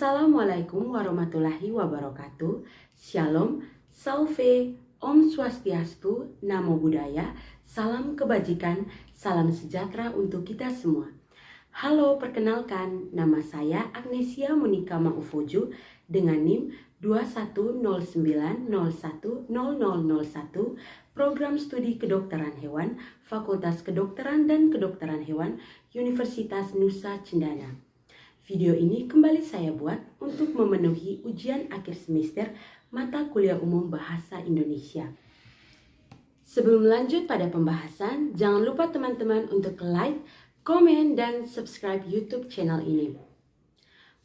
Assalamualaikum warahmatullahi wabarakatuh. Shalom, Salve, Om Swastiastu, Namo Buddhaya, salam kebajikan, salam sejahtera untuk kita semua. Halo, perkenalkan, nama saya Agnesia Monika Maufoju dengan NIM 2109010001, Program Studi Kedokteran Hewan, Fakultas Kedokteran dan Kedokteran Hewan, Universitas Nusa Cendana. Video ini kembali saya buat untuk memenuhi ujian akhir semester mata kuliah umum Bahasa Indonesia. Sebelum lanjut pada pembahasan, jangan lupa teman-teman untuk like, komen, dan subscribe YouTube channel ini.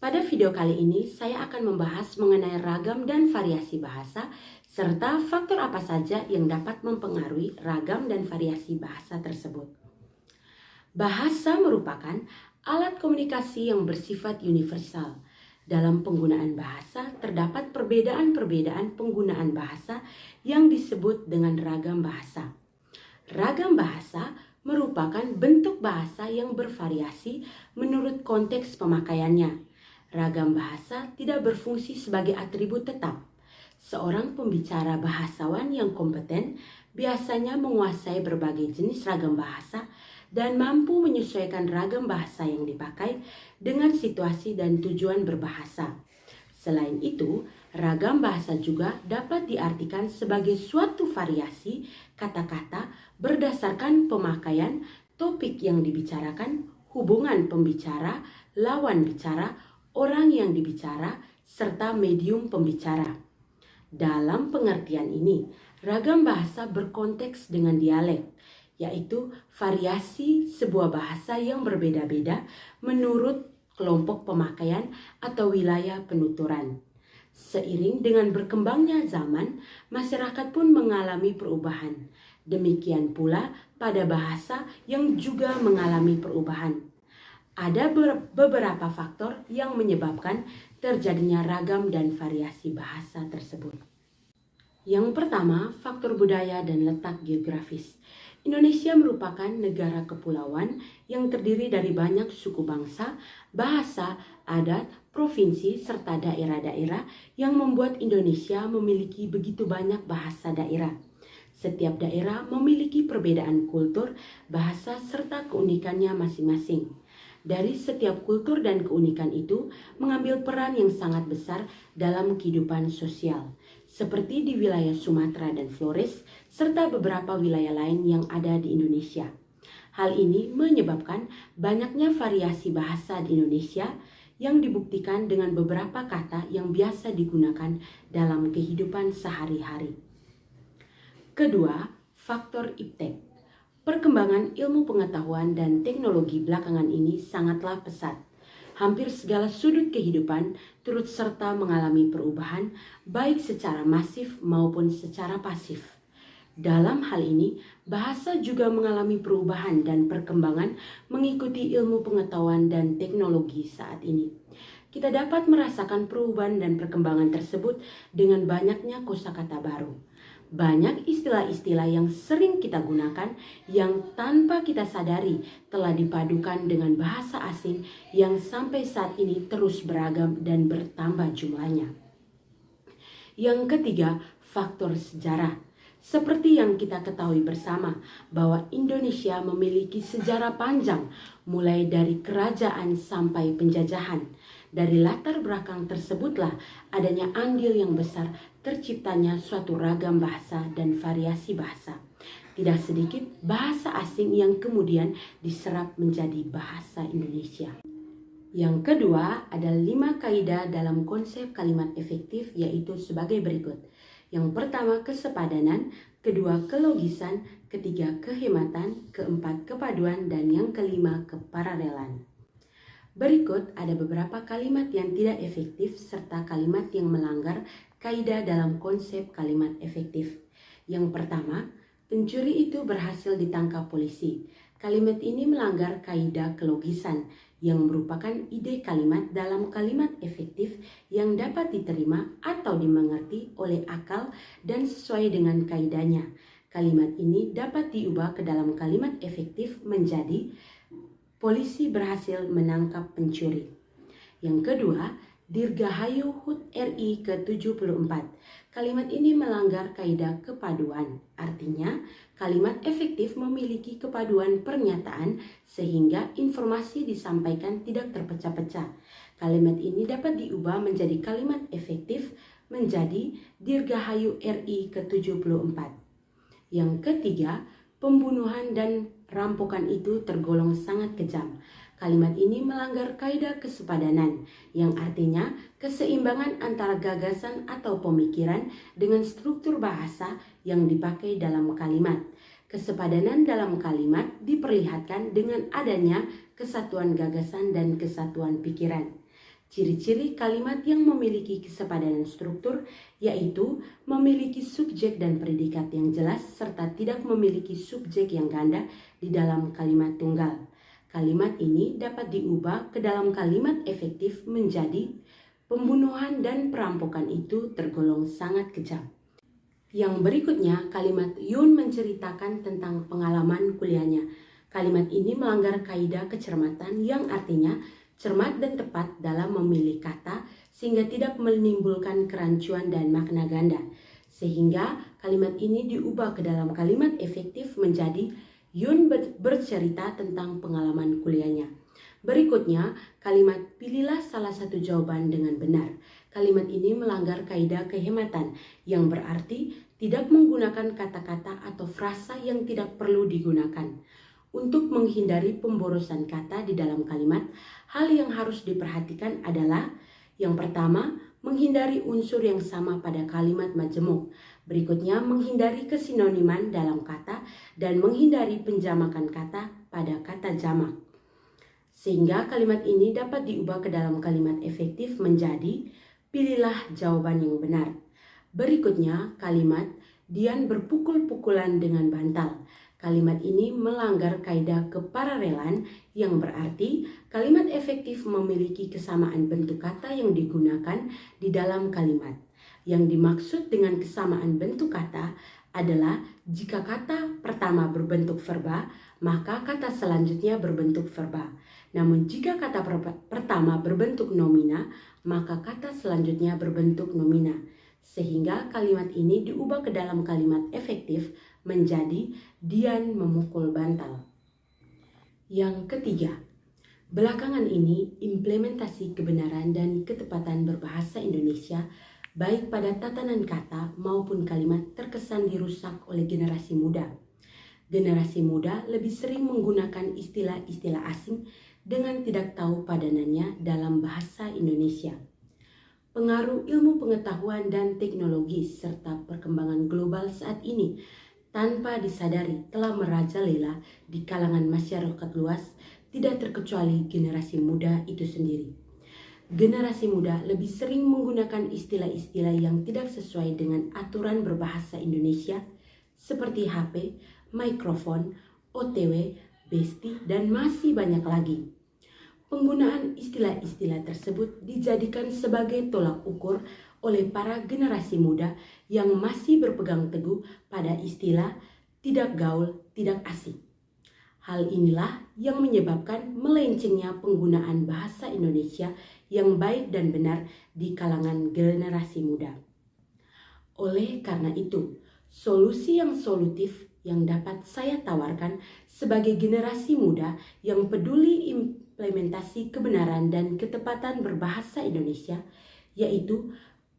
Pada video kali ini, saya akan membahas mengenai ragam dan variasi bahasa, serta faktor apa saja yang dapat mempengaruhi ragam dan variasi bahasa tersebut. Bahasa merupakan alat komunikasi yang bersifat universal. Dalam penggunaan bahasa, terdapat perbedaan-perbedaan penggunaan bahasa yang disebut dengan ragam bahasa. Ragam bahasa merupakan bentuk bahasa yang bervariasi menurut konteks pemakaiannya. Ragam bahasa tidak berfungsi sebagai atribut tetap. Seorang pembicara bahasawan yang kompeten biasanya menguasai berbagai jenis ragam bahasa dan mampu menyesuaikan ragam bahasa yang dipakai dengan situasi dan tujuan berbahasa. Selain itu, ragam bahasa juga dapat diartikan sebagai suatu variasi kata-kata berdasarkan pemakaian topik yang dibicarakan, hubungan pembicara, lawan bicara, orang yang dibicara, serta medium pembicara. Dalam pengertian ini, ragam bahasa berkonteks dengan dialek, yaitu variasi sebuah bahasa yang berbeda-beda menurut kelompok pemakaian atau wilayah penuturan. Seiring dengan berkembangnya zaman, masyarakat pun mengalami perubahan. Demikian pula pada bahasa yang juga mengalami perubahan. Ada beberapa faktor yang menyebabkan terjadinya ragam dan variasi bahasa tersebut. Yang pertama, faktor budaya dan letak geografis. Indonesia merupakan negara kepulauan yang terdiri dari banyak suku bangsa, bahasa, adat, provinsi, serta daerah-daerah yang membuat Indonesia memiliki begitu banyak bahasa daerah. Setiap daerah memiliki perbedaan kultur, bahasa, serta keunikannya masing-masing. Dari setiap kultur dan keunikan itu mengambil peran yang sangat besar dalam kehidupan sosial, seperti di wilayah Sumatera dan Flores, serta beberapa wilayah lain yang ada di Indonesia. Hal ini menyebabkan banyaknya variasi bahasa di Indonesia yang dibuktikan dengan beberapa kata yang biasa digunakan dalam kehidupan sehari-hari. Kedua, faktor iptek. Perkembangan ilmu pengetahuan dan teknologi belakangan ini sangatlah pesat. Hampir segala sudut kehidupan turut serta mengalami perubahan, baik secara masif maupun secara pasif. Dalam hal ini, bahasa juga mengalami perubahan dan perkembangan mengikuti ilmu pengetahuan dan teknologi saat ini. Kita dapat merasakan perubahan dan perkembangan tersebut dengan banyaknya kosakata baru. Banyak istilah-istilah yang sering kita gunakan yang tanpa kita sadari telah dipadukan dengan bahasa asing yang sampai saat ini terus beragam dan bertambah jumlahnya. Yang ketiga, faktor sejarah. Seperti yang kita ketahui bersama bahwa Indonesia memiliki sejarah panjang mulai dari kerajaan sampai penjajahan. Dari latar belakang tersebutlah adanya andil yang besar terciptanya suatu ragam bahasa dan variasi bahasa. Tidak sedikit bahasa asing yang kemudian diserap menjadi bahasa Indonesia. Yang kedua ada 5 kaidah dalam konsep kalimat efektif, yaitu sebagai berikut. Yang pertama, kesepadanan, kedua, kelogisan, ketiga, kehematan, keempat, kepaduan, dan yang kelima, keparalelan. Berikut ada beberapa kalimat yang tidak efektif serta kalimat yang melanggar kaidah dalam konsep kalimat efektif. Yang pertama, pencuri itu berhasil ditangkap polisi. Kalimat ini melanggar kaidah kelogisan yang merupakan ide kalimat dalam kalimat efektif yang dapat diterima atau dimengerti oleh akal dan sesuai dengan kaidahnya. Kalimat ini dapat diubah ke dalam kalimat efektif menjadi polisi berhasil menangkap pencuri. Yang kedua, Dirgahayu HUT RI ke-74. Kalimat ini melanggar kaidah kepaduan. Artinya, kalimat efektif memiliki kepaduan pernyataan sehingga informasi disampaikan tidak terpecah-pecah. Kalimat ini dapat diubah menjadi kalimat efektif menjadi Dirgahayu RI ke-74. Yang ketiga, pembunuhan dan rampokan itu tergolong sangat kejam. Kalimat ini melanggar kaidah kesepadanan, yang artinya keseimbangan antara gagasan atau pemikiran dengan struktur bahasa yang dipakai dalam kalimat. Kesepadanan dalam kalimat diperlihatkan dengan adanya kesatuan gagasan dan kesatuan pikiran. Ciri-ciri kalimat yang memiliki kesepadanan struktur yaitu memiliki subjek dan predikat yang jelas serta tidak memiliki subjek yang ganda di dalam kalimat tunggal. Kalimat ini dapat diubah ke dalam kalimat efektif menjadi pembunuhan dan perampokan itu tergolong sangat kejam. Yang berikutnya, kalimat Yun menceritakan tentang pengalaman kuliahnya. Kalimat ini melanggar kaidah kecermatan yang artinya cermat dan tepat dalam memilih kata sehingga tidak menimbulkan kerancuan dan makna ganda. Sehingga kalimat ini diubah ke dalam kalimat efektif menjadi Yun bercerita tentang pengalaman kuliahnya. Berikutnya, kalimat pilihlah salah satu jawaban dengan benar. Kalimat ini melanggar kaidah kehematan yang berarti tidak menggunakan kata-kata atau frasa yang tidak perlu digunakan. Untuk menghindari pemborosan kata di dalam kalimat, hal yang harus diperhatikan adalah yang pertama, menghindari unsur yang sama pada kalimat majemuk. Berikutnya, menghindari kesinoniman dalam kata dan menghindari penjamakan kata pada kata jamak. Sehingga kalimat ini dapat diubah ke dalam kalimat efektif menjadi pilihlah jawaban yang benar. Berikutnya, kalimat Dian berpukul-pukulan dengan bantal. Kalimat ini melanggar kaidah keparerelan yang berarti kalimat efektif memiliki kesamaan bentuk kata yang digunakan di dalam kalimat. Yang dimaksud dengan kesamaan bentuk kata adalah jika kata pertama berbentuk verba, maka kata selanjutnya berbentuk verba. Namun jika kata pertama berbentuk nomina, maka kata selanjutnya berbentuk nomina. Sehingga kalimat ini diubah ke dalam kalimat efektif menjadi Dian memukul bantal. Yang ketiga, belakangan ini implementasi kebenaran dan ketepatan berbahasa Indonesia baik pada tatanan kata maupun kalimat terkesan dirusak oleh generasi muda. Generasi muda lebih sering menggunakan istilah-istilah asing dengan tidak tahu padanannya dalam bahasa Indonesia. Pengaruh ilmu pengetahuan dan teknologi serta perkembangan global saat ini tanpa disadari telah merajalela di kalangan masyarakat luas, tidak terkecuali generasi muda itu sendiri. Generasi muda lebih sering menggunakan istilah-istilah yang tidak sesuai dengan aturan berbahasa Indonesia seperti HP, mikrofon, OTW, besti, dan masih banyak lagi. Penggunaan istilah-istilah tersebut dijadikan sebagai tolak ukur oleh para generasi muda yang masih berpegang teguh pada istilah tidak gaul, tidak asing. Hal inilah yang menyebabkan melencengnya penggunaan bahasa Indonesia yang baik dan benar di kalangan generasi muda. Oleh karena itu, solusi yang solutif yang dapat saya tawarkan sebagai generasi muda yang peduli implementasi kebenaran dan ketepatan berbahasa Indonesia, yaitu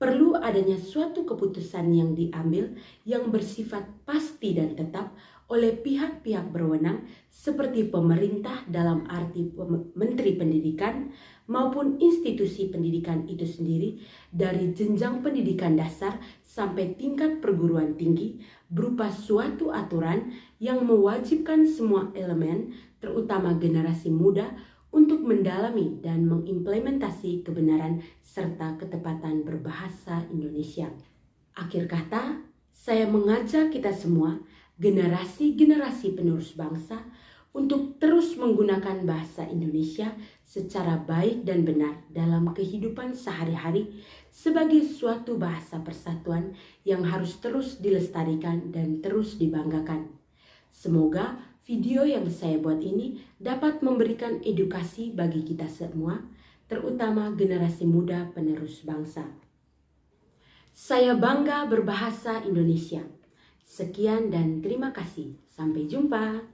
perlu adanya suatu keputusan yang diambil yang bersifat pasti dan tetap oleh pihak-pihak berwenang seperti pemerintah dalam arti Menteri Pendidikan maupun institusi pendidikan itu sendiri dari jenjang pendidikan dasar sampai tingkat perguruan tinggi berupa suatu aturan yang mewajibkan semua elemen terutama generasi muda untuk mendalami dan mengimplementasi kebenaran serta ketepatan berbahasa Indonesia. Akhir kata, saya mengajak kita semua, generasi-generasi penerus bangsa, untuk terus menggunakan bahasa Indonesia secara baik dan benar dalam kehidupan sehari-hari sebagai suatu bahasa persatuan yang harus terus dilestarikan dan terus dibanggakan. Semoga video yang saya buat ini dapat memberikan edukasi bagi kita semua terutama generasi muda penerus bangsa. Saya bangga berbahasa Indonesia. Sekian dan terima kasih. Sampai jumpa.